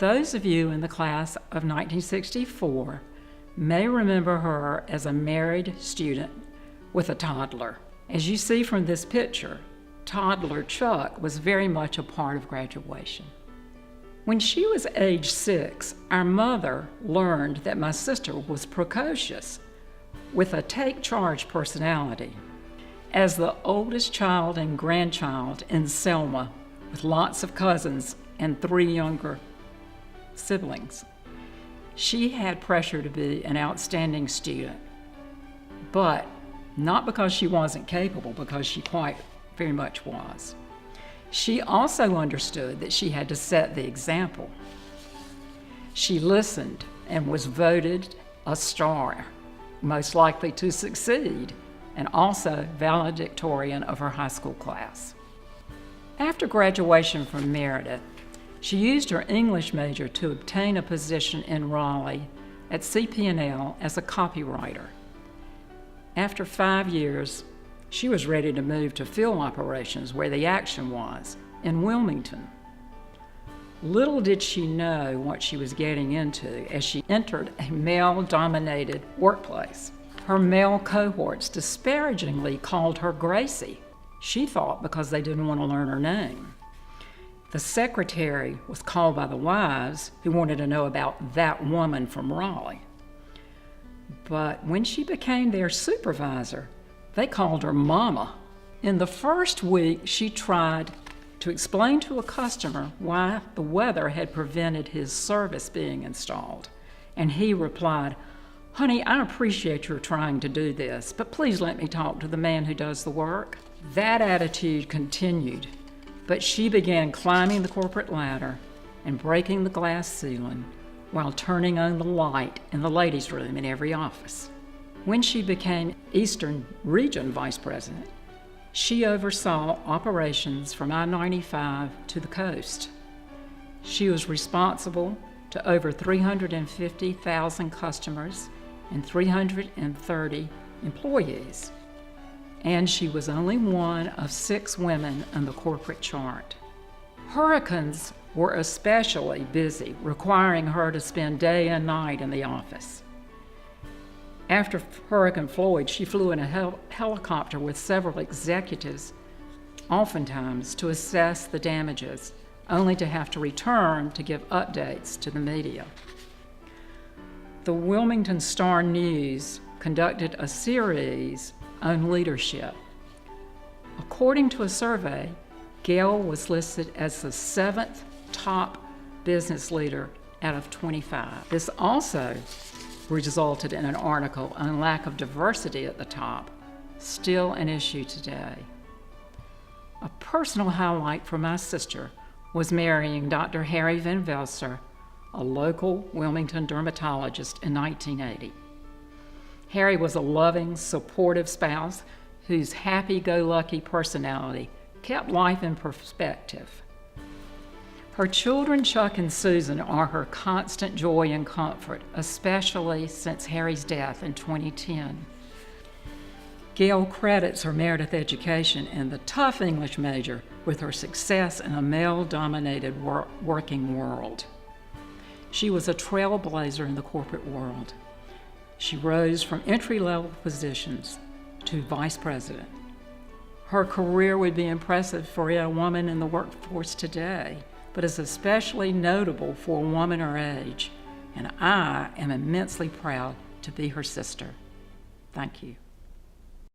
Those of you in the class of 1964 may remember her as a married student with a toddler. As you see from this picture, toddler Chuck was very much a part of graduation. When she was age 6, our mother learned that my sister was precocious with a take-charge personality. As the oldest child and grandchild in Selma, with lots of cousins and 3 younger siblings, she had pressure to be an outstanding student, but not because she wasn't capable, because she quite very much was. She also understood that she had to set the example. She listened and was voted a star, most likely to succeed, and also valedictorian of her high school class. After graduation from Meredith, she used her English major to obtain a position in Raleigh at CP&L as a copywriter. After 5 years, she was ready to move to field operations where the action was, in Wilmington. Little did she know what she was getting into as she entered a male-dominated workplace. Her male cohorts disparagingly called her Gracie, she thought because they didn't want to learn her name. The secretary was called by the wives who wanted to know about that woman from Raleigh. But when she became their supervisor, they called her Mama. In the first week, she tried to explain to a customer why the weather had prevented his service being installed. And he replied, "Honey, I appreciate your trying to do this, but please let me talk to the man who does the work." That attitude continued, but she began climbing the corporate ladder and breaking the glass ceiling while turning on the light in the ladies' room in every office. When she became Eastern Region Vice President, she oversaw operations from I-95 to the coast. She was responsible to over 350,000 customers and 330 employees. And she was only one of 6 women on the corporate chart. Hurricanes were especially busy, requiring her to spend day and night in the office. After Hurricane Floyd, she flew in a helicopter with several executives, oftentimes to assess the damages, only to have to return to give updates to the media. The Wilmington Star News conducted a series on leadership. According to a survey, Gayle was listed as the 7th top business leader out of 25. This also resulted in an article on lack of diversity at the top, still an issue today. A personal highlight for my sister was marrying Dr. Harry Van Velsor, a local Wilmington dermatologist, in 1980. Harry was a loving, supportive spouse whose happy-go-lucky personality kept life in perspective. Her children, Chuck and Susan, are her constant joy and comfort, especially since Harry's death in 2010. Gayle credits her Meredith education and the tough English major with her success in a male-dominated working world. She was a trailblazer in the corporate world. She rose from entry-level positions to vice president. Her career would be impressive for a woman in the workforce today, but is especially notable for a woman her age, and I am immensely proud to be her sister. Thank you.